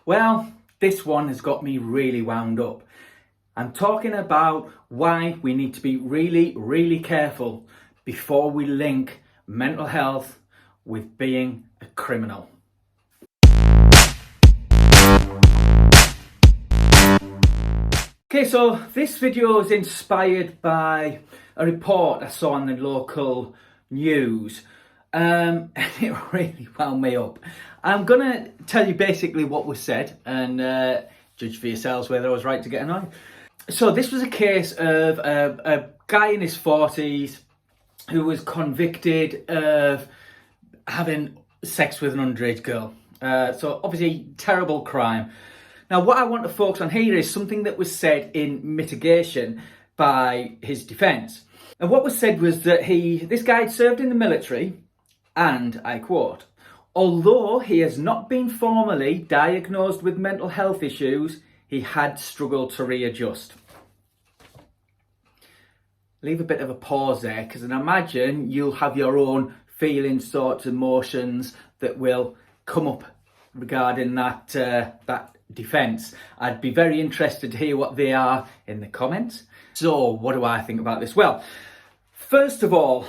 Well, this one has got me really wound up. I'm talking about why we need to be really careful before we link mental health with being a criminal. Okay, so this video is inspired by a report I saw on the local news. And it really wound me up. I'm going to tell you basically what was said and judge for yourselves whether I was right to get annoyed. So this was a case of a guy in his 40s who was convicted of having sex with an underage girl. So obviously terrible crime. Now what I want to focus on here is something that was said in mitigation by his defence. And what was said was that this guy had served in the military, and I quote, "Although he has not been formally diagnosed with mental health issues, he had struggled to readjust." Leave a bit of a pause there, because I imagine you'll have your own feelings, thoughts, emotions that will come up regarding that defence. I'd be very interested to hear what they are in the comments. So what do I think about this? Well, first of all,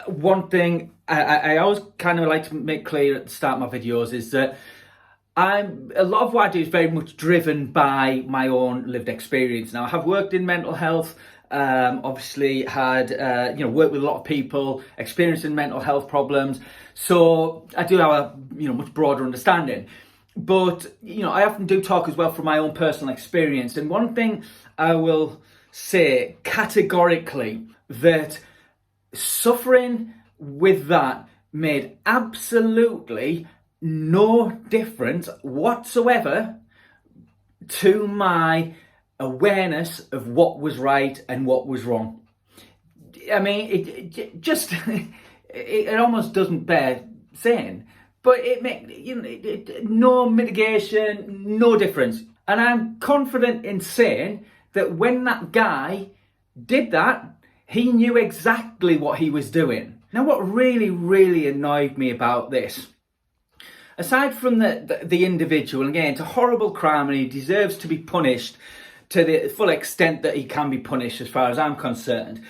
one thing I always kind of like to make clear at the start of my videos is that a lot of what I do is very much driven by my own lived experience. Now, I have worked in mental health, obviously had worked with a lot of people experiencing mental health problems, so I do have a much broader understanding. But I often do talk as well from my own personal experience, and one thing I will say categorically, that suffering with that made absolutely no difference whatsoever to my awareness of what was right and what was wrong. I mean, it almost doesn't bear saying, but it made no mitigation, no difference. And I'm confident in saying that when that guy did that, he knew exactly what he was doing. Now, what really annoyed me about this, aside from the individual, and again, it's a horrible crime and he deserves to be punished to the full extent that he can be punished as far as I'm concerned.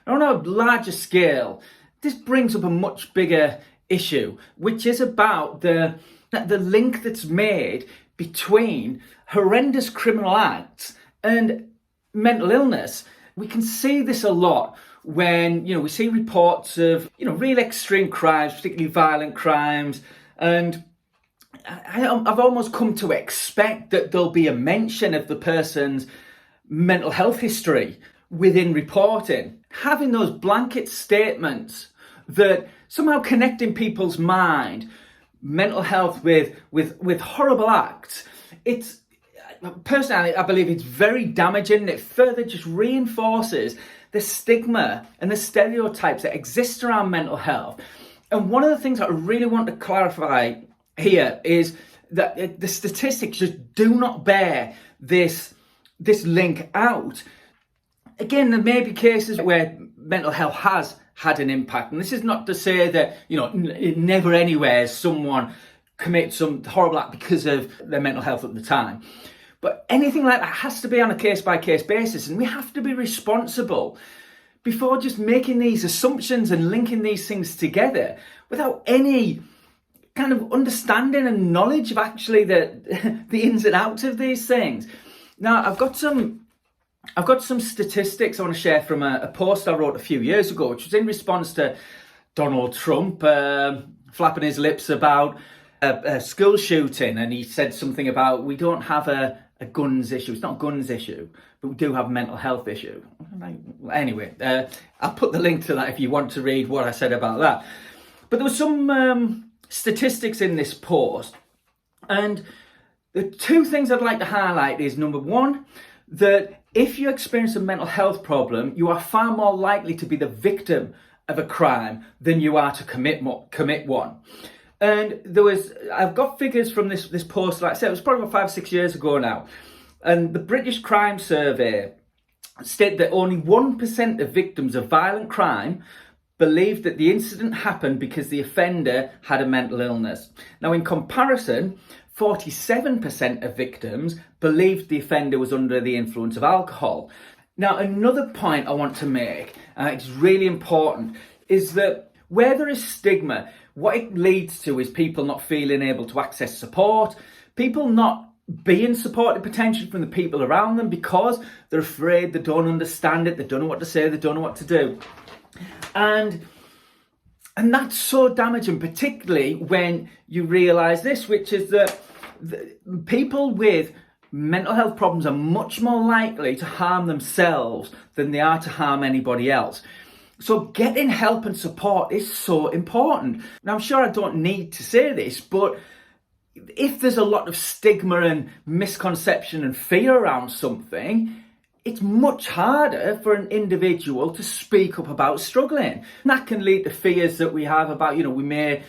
On a larger scale, this brings up a much bigger issue, which is about the link that's made between horrendous criminal acts and mental illness. We can see this a lot when, we see reports of, real extreme crimes, particularly violent crimes. And I've almost come to expect that there'll be a mention of the person's mental health history within reporting. Having those blanket statements that somehow connect in people's mind mental health with horrible acts, personally, I believe it's very damaging. It further just reinforces the stigma and the stereotypes that exist around mental health. And one of the things that I really want to clarify here is that the statistics just do not bear this link out. Again, there may be cases where mental health has had an impact. And this is not to say that, never anywhere someone commits some horrible act because of their mental health at the time. But anything like that has to be on a case-by-case basis, and we have to be responsible before just making these assumptions and linking these things together without any kind of understanding and knowledge of actually the ins and outs of these things. Now, I've got some statistics I want to share from a post I wrote a few years ago, which was in response to Donald Trump flapping his lips about a school shooting, and he said something about, we don't have a guns issue. It's not a guns issue, but we do have a mental health issue. Anyway, I'll put the link to that if you want to read what I said about that. But there was some statistics in this post, and the two things I'd like to highlight is, number one, that if you experience a mental health problem, you are far more likely to be the victim of a crime than you are to commit one. And I've got figures from this post, like I said, it was probably about 5 or 6 years ago now. And the British Crime Survey stated that only 1% of victims of violent crime believed that the incident happened because the offender had a mental illness. Now, in comparison, 47% of victims believed the offender was under the influence of alcohol. Now, another point I want to make, it's really important, is that where there is stigma, what it leads to is people not feeling able to access support, people not being supported potentially from the people around them because they're afraid, they don't understand it, they don't know what to say, they don't know what to do. And that's so damaging, particularly when you realise this, which is that people with mental health problems are much more likely to harm themselves than they are to harm anybody else. So getting help and support is so important. Now, I'm sure I don't need to say this, but if there's a lot of stigma and misconception and fear around something, it's much harder for an individual to speak up about struggling. And that can lead to fears that we have about, we may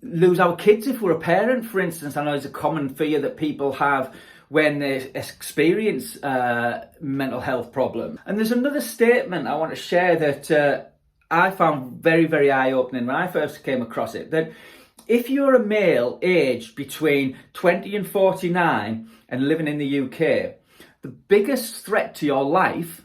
lose our kids if we're a parent, for instance. I know it's a common fear that people have when they experience mental health problems. And there's another statement I want to share that I found very, very eye-opening when I first came across it, that if you're a male aged between 20 and 49 and living in the UK, the biggest threat to your life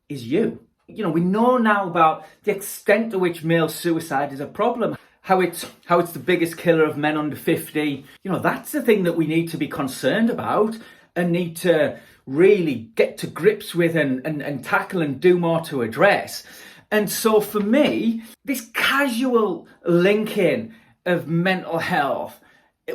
is you. We know now about the extent to which male suicide is a problem, how it's the biggest killer of men under 50. That's the thing that we need to be concerned about and need to really get to grips with and tackle and do more to address. And so for me, this casual linking of mental health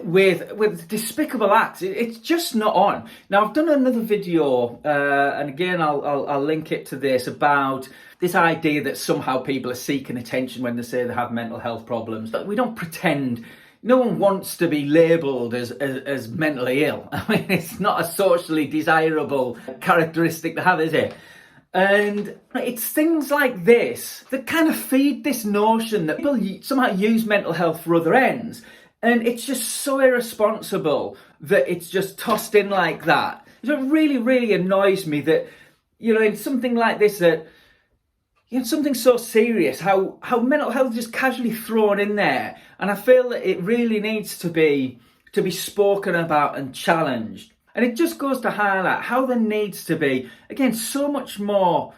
with despicable acts, it's just not on. Now, I've done another video, and again, I'll link it to this, about this idea that somehow people are seeking attention when they say they have mental health problems. But we don't pretend. No one wants to be labelled as mentally ill. I mean, it's not a socially desirable characteristic to have, is it? And it's things like this that kind of feed this notion that people somehow use mental health for other ends. And it's just so irresponsible that it's just tossed in like that. So it really, really annoys me that, in something like this, that, something so serious, how mental health is just casually thrown in there. And I feel that it really needs to be spoken about and challenged. And it just goes to highlight how there needs to be, again, so much more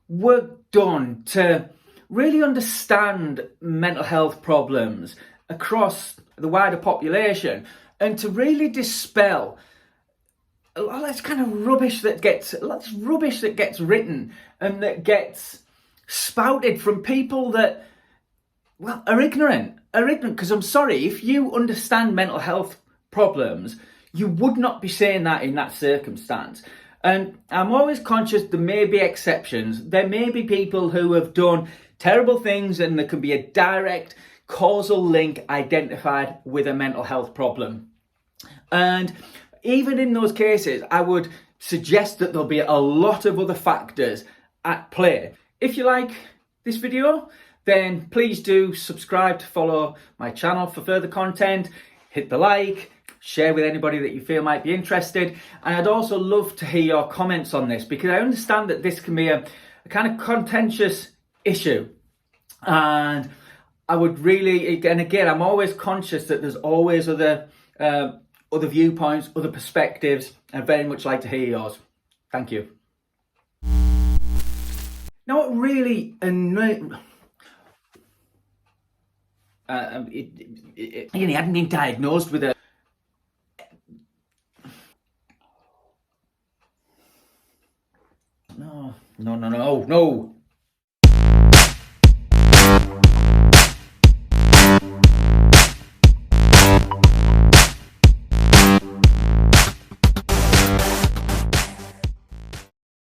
work done to really understand mental health problems across the wider population, and to really dispel a lot of this kind of rubbish that gets written and that gets spouted from people that, are ignorant. Because I'm sorry, if you understand mental health problems, you would not be saying that in that circumstance. And I'm always conscious there may be exceptions. There may be people who have done terrible things and there can be a direct causal link identified with a mental health problem. And even in those cases, I would suggest that there'll be a lot of other factors at play. If you like this video, then please do subscribe to follow my channel for further content. Hit the like, share with anybody that you feel might be interested. And I'd also love to hear your comments on this, because I understand that this can be a kind of contentious issue. And I would really, and again, I'm always conscious that there's always other viewpoints, other perspectives. I'd very much like to hear yours. Thank you. Now, what really annoyed... he hadn't been diagnosed with a... No.